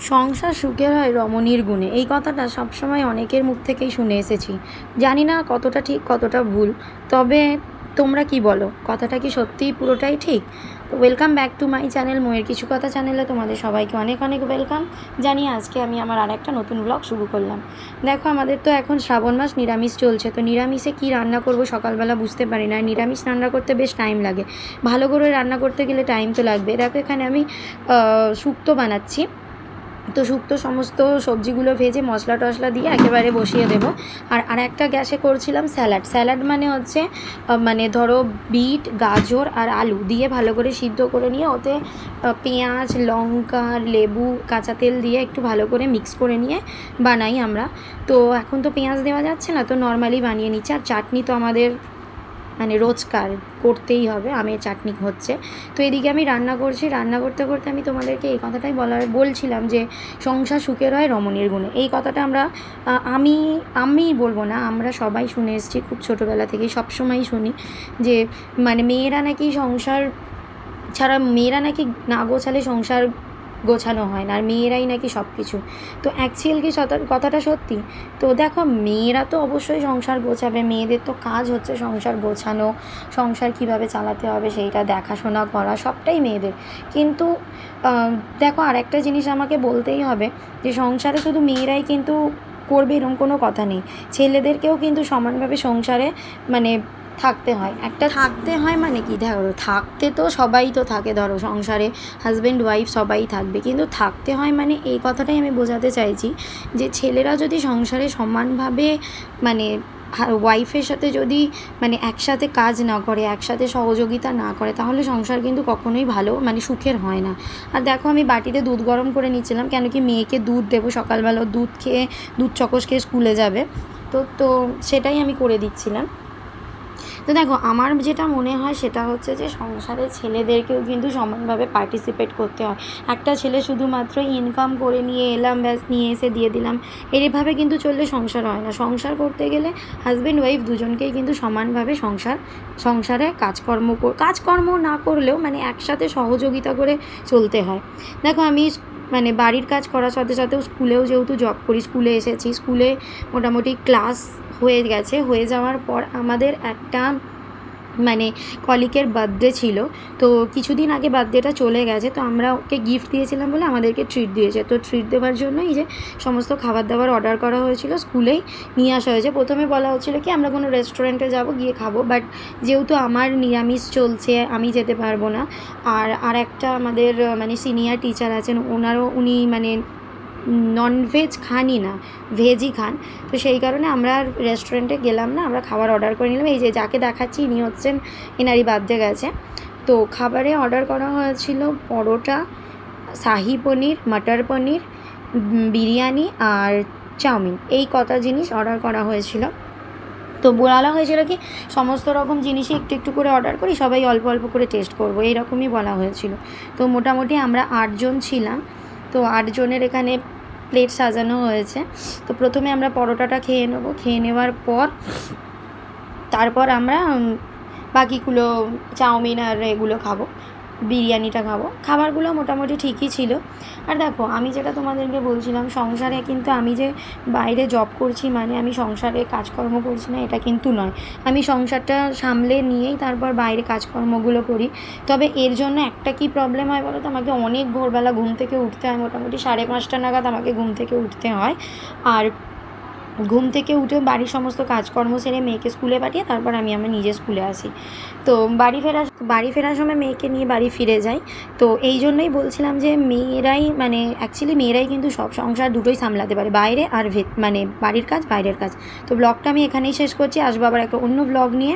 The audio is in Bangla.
সংসার সুখের হয় রমণীর গুণে, এই কথাটা সবসময় অনেকের মুখ থেকেই শুনে এসেছি। জানি না কতটা ঠিক কতটা ভুল, তবে তোমরা কি বলো, কথাটা কি সত্যিই পুরোটাই ঠিক? তো welcome back to my channel ময়ের কিছু কথা চ্যানেলে তোমাদের সবাইকে অনেক অনেক ওয়েলকাম জানিয়ে আজকে আমি আমার আর একটা নতুন ব্লগ শুরু করলাম। দেখো, আমাদের তো এখন শ্রাবণ মাস, নিরামিষ চলছে। তো নিরামিষে কী রান্না করব সকালবেলা বুঝতে পারি না। নিরামিষ রান্না করতে বেশ টাইম লাগে, ভালো করে রান্না করতে গেলে টাইম তো লাগবে। দেখো, এখানে আমি শুক্তো বানাচ্ছি। তো শুক্তো সমস্ত সবজিগুলো ভেজে মশলা টশলা দিয়ে একেবারে বসিয়ে দেবো। আর একটা গ্যাসে করছিলাম স্যালাড মানে হচ্ছে মানে ধরো বিট, গাজর আর আলু দিয়ে ভালো করে সিদ্ধ করে নিয়ে ওতে পেঁয়াজ, লঙ্কা, লেবু, কাঁচা তেল দিয়ে একটু ভালো করে মিক্স করে নিয়ে বানাই আমরা। তো এখন তো পেঁয়াজ দেওয়া যাচ্ছে না, তো নর্মালি বানিয়ে নিচ্ছি। আর চাটনি তো আমাদের মানে রোজকার করতেই হবে, আমের চাটনি হচ্ছে। তো এদিকে আমি রান্না করছি, রান্না করতে করতে আমি তোমাদেরকে এই কথাটাই বলছিলাম যে সংসার সুখের হয় রমণীর গুণে। এই কথাটা আমরা আমি আমি বলবো না, আমরা সবাই শুনে এসেছি খুব ছোটোবেলা থেকেই, সবসময়ই শুনি যে মানে মেয়েরা নাকি সংসার ছাড়া, মেয়েরা নাকি না গোছালে সংসার গোছানো হয় না, আর মেয়েরাই নাকি সব কিছু। তো অ্যাকচুয়াল কি কথাটা সত্যি? তো দেখো, মেয়েরা তো অবশ্যই সংসার গোছাবে, মেয়েদের তো কাজ হচ্ছে সংসার গোছানো, সংসার কিভাবে চালাতে হবে সেইটা দেখাশোনা করা, সবটাই মেয়েদের। কিন্তু দেখো, আর একটা জিনিস আমাকে বলতেই হবে যে সংসারে শুধু মেয়েরাই কিন্তু করবে এরকম কোনো কথা নেই। ছেলেদেরকেও কিন্তু সমানভাবে সংসারে মানে থাকতে হয় মানে কি, ধরো থাকতে তো সবাই তো থাকে, ধরো সংসারে হাজব্যান্ড ওয়াইফ সবাই থাকবে, কিন্তু থাকতে হয় মানে এই কথাটাই আমি বোঝাতে চাইছি যে ছেলেরা যদি সংসারে সমানভাবে মানে ওয়াইফের সাথে যদি মানে একসাথে কাজ না করে, একসাথে সহযোগিতা না করে, তাহলে সংসার কিন্তু কখনোই ভালো মানে সুখের হয় না। আর দেখো, আমি বাটিতে দুধ গরম করে নিচ্ছিলাম, কেন কি মেয়েকে দুধ দেবো, সকালবেলা দুধ চকোস খেয়ে স্কুলে যাবে। তো সেটাই আমি করে দিচ্ছিলাম। তো দেখো, আমার যেটা মনে হয় সেটা হচ্ছে যে সংসারে ছেলেদেরকেও কিন্তু সমানভাবে পার্টিসিপেট করতে হয়। একটা ছেলে শুধুমাত্র ইনকাম করে নিয়ে এলাম, ব্যাস নিয়ে এসে দিয়ে দিলাম, এভাবে কিন্তু চললে সংসার হয় না। সংসার করতে গেলে হাজব্যান্ড ওয়াইফ দুজনকেই কিন্তু সমানভাবে সংসারে কাজকর্ম না করলেও মানে একসাথে সহযোগিতা করে চলতে হয়। দেখো, আমি মানে বাড়ির কাজ করার সাথে সাথেও স্কুলেও যেহেতু জব করি, স্কুলে এসেছি, স্কুলে মোটামুটি ক্লাস হয়ে যাওয়ার পর আমাদের একটা মানে কলিকের বার্থডে ছিল। তো কিছুদিন আগে বার্থডেটা চলে গেছে, তো আমরা ওকে গিফট দিয়েছিলাম বলে আমাদেরকে ট্রিট দিয়েছে। তো ট্রিট দেওয়ার জন্য এই যে সমস্ত খাবার দাবার অর্ডার করা হয়েছিল, স্কুলেই নিয়ে আসা হয়েছে। প্রথমে বলা হচ্ছিলো কি আমরা কোনো রেস্টুরেন্টে যাব, গিয়ে খাবো, বাট যেহেতু আমার নিরামিষ চলছে আমি যেতে পারবো না। আর একটা আমাদের মানে সিনিয়র টিচার আছেন, উনি মানে ননভেজ খানই না, ভেজই খান। তো সেই কারণে আমরা আর রেস্টুরেন্টে গেলাম না, আমরা খাবার অর্ডার করে নিলাম। এই যে যাকে দেখাচ্ছি ইনি হচ্ছেন, এনারই বার্থডে গেছে। তো খাবারে অর্ডার করা হয়েছিল পরোটা, শাহি পনির, মটর পনির, বিরিয়ানি আর চাউমিন, এই কটা জিনিস অর্ডার করা হয়েছিল। তো বলা হয়েছিল কি সমস্ত রকম জিনিসই একটু একটু করে অর্ডার করি, সবাই অল্প অল্প করে টেস্ট করবো, এইরকমই বলা হয়েছিল। তো মোটামুটি আমরা 8 জন ছিলাম। তো 8 জনের এখানে প্লেট সাজানো হয়েছে। তো প্রথমে আমরা পরোটাটা খেয়ে নেবো, খেয়ে নেওয়ার পর তারপর আমরা বাকিগুলো চাউমিন আর এগুলো খাবো, বিরিয়ানিটা খাবো। খাবারগুলো মোটামুটি ঠিকই ছিল। আর দেখো, আমি যেটা তোমাদেরকে বলছিলাম, সংসারে কিন্তু আমি যে বাইরে জব করছি মানে আমি সংসারে কাজকর্ম করছি না, এটা কিন্তু নয়। আমি সংসারটা সামলে নিয়েই তারপর বাইরে কাজকর্মগুলো করি। তবে এর জন্য একটা কি প্রবলেম হয় বলো তো, আমাকে অনেক ভোরবেলা ঘুম থেকে উঠতে হয়, মোটামুটি 5:30 নাগাদ আমাকে ঘুম থেকে উঠতে হয়। আর ঘুম থেকে উঠে বাড়ির সমস্ত কাজকর্ম সেরে মেয়েকে স্কুলে পাঠিয়ে তারপর আমি আমার নিজের স্কুলে আসি। তো বাড়ি ফেরার সময় মেয়েকে নিয়ে বাড়ি ফিরে যাই। তো এই জন্যই বলছিলাম যে মেয়েরাই কিন্তু সব সংসার দুটোই সামলাতে পারে, বাইরে আর মানে বাড়ির কাজ, বাইরের কাজ। তো ব্লগটা আমি এখানেই শেষ করছি, আসবো আবার একটা অন্য ব্লগ নিয়ে।